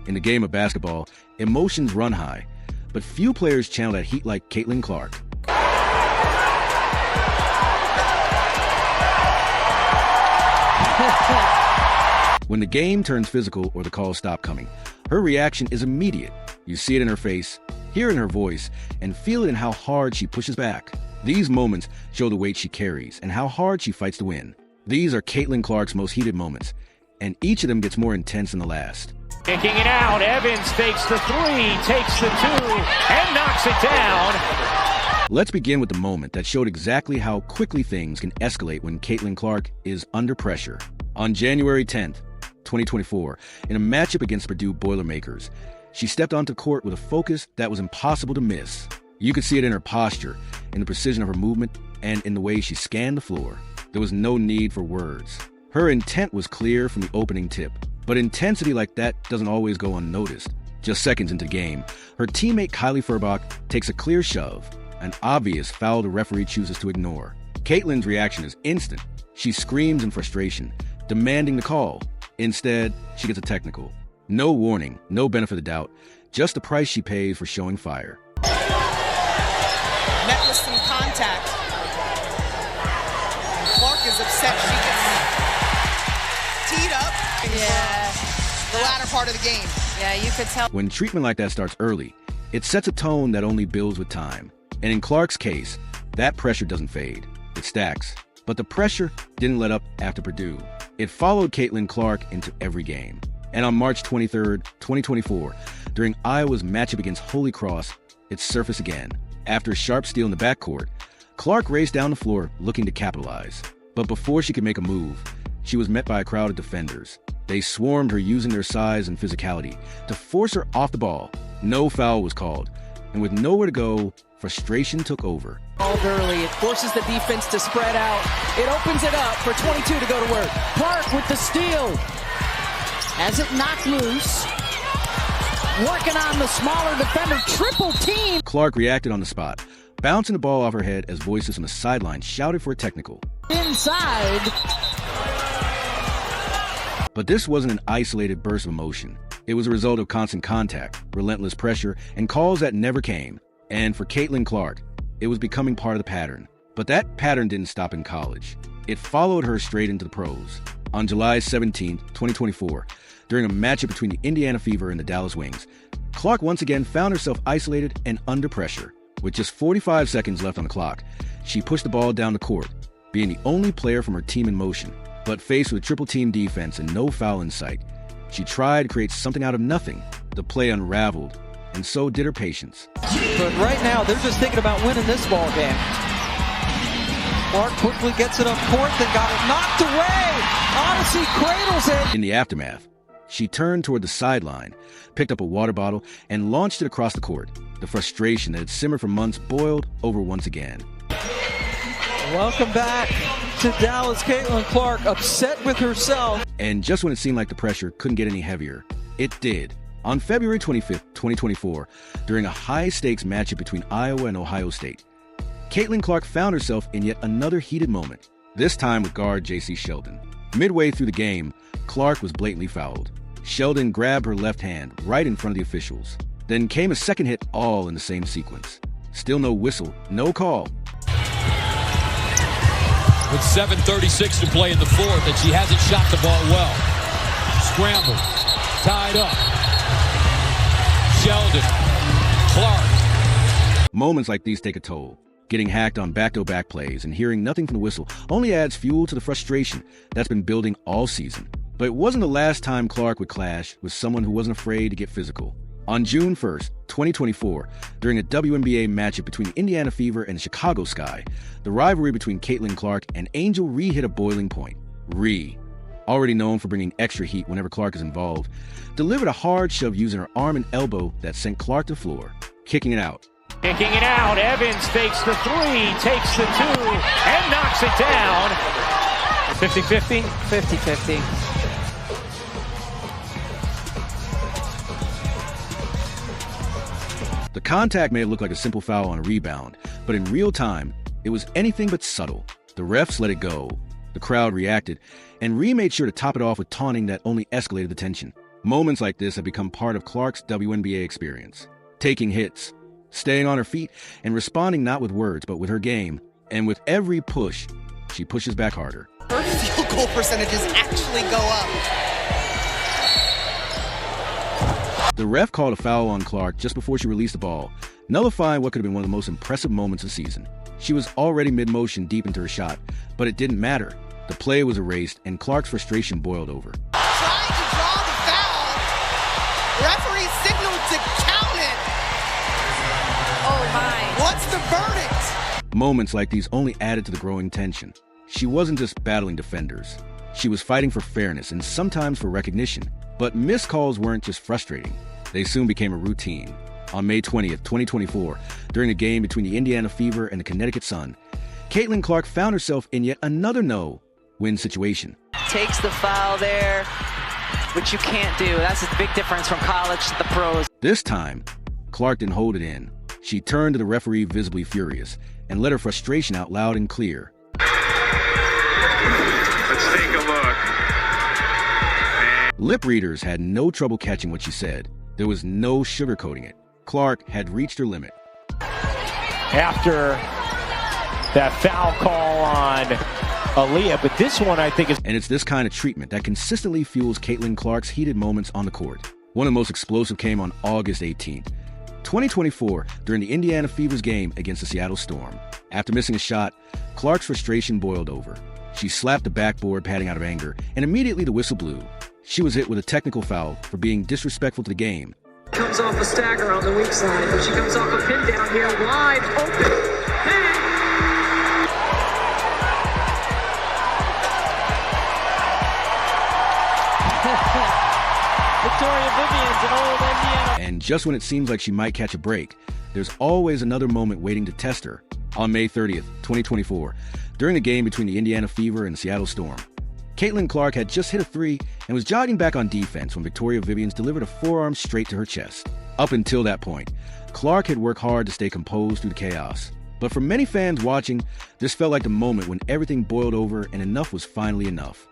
In the game of basketball, emotions run high, but few players channel that heat like Caitlin Clark. When the game turns physical or the calls stop coming, her reaction is immediate. You see it in her face, hear it in her voice, and feel it in how hard she pushes back. These moments show the weight she carries and how hard she fights to win. These are Caitlin Clark's most heated moments, and each of them gets more intense than the last. Kicking it out, Evans fakes the three, takes the two, and knocks it down. Let's begin with the moment that showed exactly how quickly things can escalate when Caitlin Clark is under pressure. On January 10th, 2024, in a matchup against Purdue Boilermakers, she stepped onto court with a focus that was impossible to miss. You could see it in her posture, in the precision of her movement, and in the way she scanned the floor. There was no need for words. Her intent was clear from the opening tip, but intensity like that doesn't always go unnoticed. Just seconds into the game, her teammate Kylie Furbach takes a clear shove, an obvious foul the referee chooses to ignore. Caitlin's reaction is instant. She screams in frustration, demanding the call. Instead, she gets a technical. No warning, no benefit of the doubt, just the price she pays for showing fire. Met with some contact. Clark is upset she gets teed up. Yeah. The latter part of the game. Yeah, you could tell. When treatment like that starts early, it sets a tone that only builds with time. And in Clark's case, that pressure doesn't fade. It stacks. But the pressure didn't let up after Purdue. It followed Caitlin Clark into every game. And on March 23rd, 2024, during Iowa's matchup against Holy Cross, it surfaced again. After a sharp steal in the backcourt, Clark raced down the floor looking to capitalize. But before she could make a move, she was met by a crowd of defenders. They swarmed her using their size and physicality to force her off the ball. No foul was called. And with nowhere to go, frustration took over. Called early, it forces the defense to spread out. It opens it up for 22 to go to work. Clark with the steal. Has it knocked loose. Working on the smaller defender, triple team. Clark reacted on the spot, bouncing the ball off her head as voices from the sideline shouted for a technical. Inside. But this wasn't an isolated burst of emotion. It was a result of constant contact, relentless pressure, and calls that never came. And for Caitlin Clark, it was becoming part of the pattern. But that pattern didn't stop in college. It followed her straight into the pros. On July 17, 2024, during a matchup between the Indiana Fever and the Dallas Wings, Clark once again found herself isolated and under pressure. With just 45 seconds left on the clock, she pushed the ball down the court, being the only player from her team in motion. But faced with triple team defense and no foul in sight, she tried to create something out of nothing. The play unraveled, and so did her patience. But right now, they're just thinking about winning this ball game. Clark quickly gets it up court, then got it knocked away. Odyssey cradles it. In the aftermath, she turned toward the sideline, picked up a water bottle, and launched it across the court. The frustration that had simmered for months boiled over once again. Welcome back to Dallas. Caitlin Clark upset with herself. And just when it seemed like the pressure couldn't get any heavier, it did. On February 25th, 2024, during a high-stakes matchup between Iowa and Ohio State, Caitlin Clark found herself in yet another heated moment, this time with guard J.C. Sheldon. Midway through the game, Clark was blatantly fouled. Sheldon grabbed her left hand right in front of the officials. Then came a second hit, all in the same sequence. Still no whistle, no call. With 7:36 to play in the fourth, and she hasn't shot the ball well. Scrambled, tied up. Sheldon, Clark. Moments like these take a toll. Getting hacked on back-to-back plays and hearing nothing from the whistle only adds fuel to the frustration that's been building all season. But it wasn't the last time Clark would clash with someone who wasn't afraid to get physical. On June 1st, 2024, during a WNBA matchup between Indiana Fever and Chicago Sky, the rivalry between Caitlin Clark and Angel Ree hit a boiling point. Ree, already known for bringing extra heat whenever Clark is involved, delivered a hard shove using her arm and elbow that sent Clark to the floor, kicking it out. Kicking it out, Evans fakes the three, takes the two, and knocks it down. 50-50? 50-50. The contact may have looked like a simple foul on a rebound, but in real time, it was anything but subtle. The refs let it go. The crowd reacted, and Ree made sure to top it off with taunting that only escalated the tension. Moments like this have become part of Clark's WNBA experience. Taking hits, staying on her feet, and responding not with words but with her game. And with every push, she pushes back harder. Her field goal percentages actually go up. The ref called a foul on Clark just before she released the ball, nullifying what could have been one of the most impressive moments of the season. She was already mid-motion deep into her shot, but it didn't matter. The play was erased, and Clark's frustration boiled over. Trying to draw the foul. Referee signaled to count it. Oh my. What's the verdict? Moments like these only added to the growing tension. She wasn't just battling defenders. She was fighting for fairness and sometimes for recognition. But missed calls weren't just frustrating. They soon became a routine. On May 20th, 2024, during a game between the Indiana Fever and the Connecticut Sun, Caitlin Clark found herself in yet another no-win situation. Takes the foul there, which you can't do. That's a big difference from college to the pros. This time, Clark didn't hold it in. She turned to the referee visibly furious and let her frustration out loud and clear. Let's take a look. Lip readers had no trouble catching what she said. There was no sugarcoating it. Clark had reached her limit. After that foul call on Aaliyah, but this one I think is... And it's this kind of treatment that consistently fuels Caitlin Clark's heated moments on the court. One of the most explosive came on August 18th, 2024, during the Indiana Fever's game against the Seattle Storm. After missing a shot, Clark's frustration boiled over. She slapped the backboard padding out of anger, and immediately the whistle blew. She was hit with a technical foul for being disrespectful to the game. Comes off a stagger on the weak side, but she comes off a pin down here, wide open. Victoria Vivian's an old Indiana. And just when it seems like she might catch a break, there's always another moment waiting to test her. On May 30th, 2024, during the game between the Indiana Fever and the Seattle Storm, Caitlin Clark had just hit a three and was jogging back on defense when Victoria Vivians delivered a forearm straight to her chest. Up until that point, Clark had worked hard to stay composed through the chaos. But for many fans watching, this felt like the moment when everything boiled over and enough was finally enough.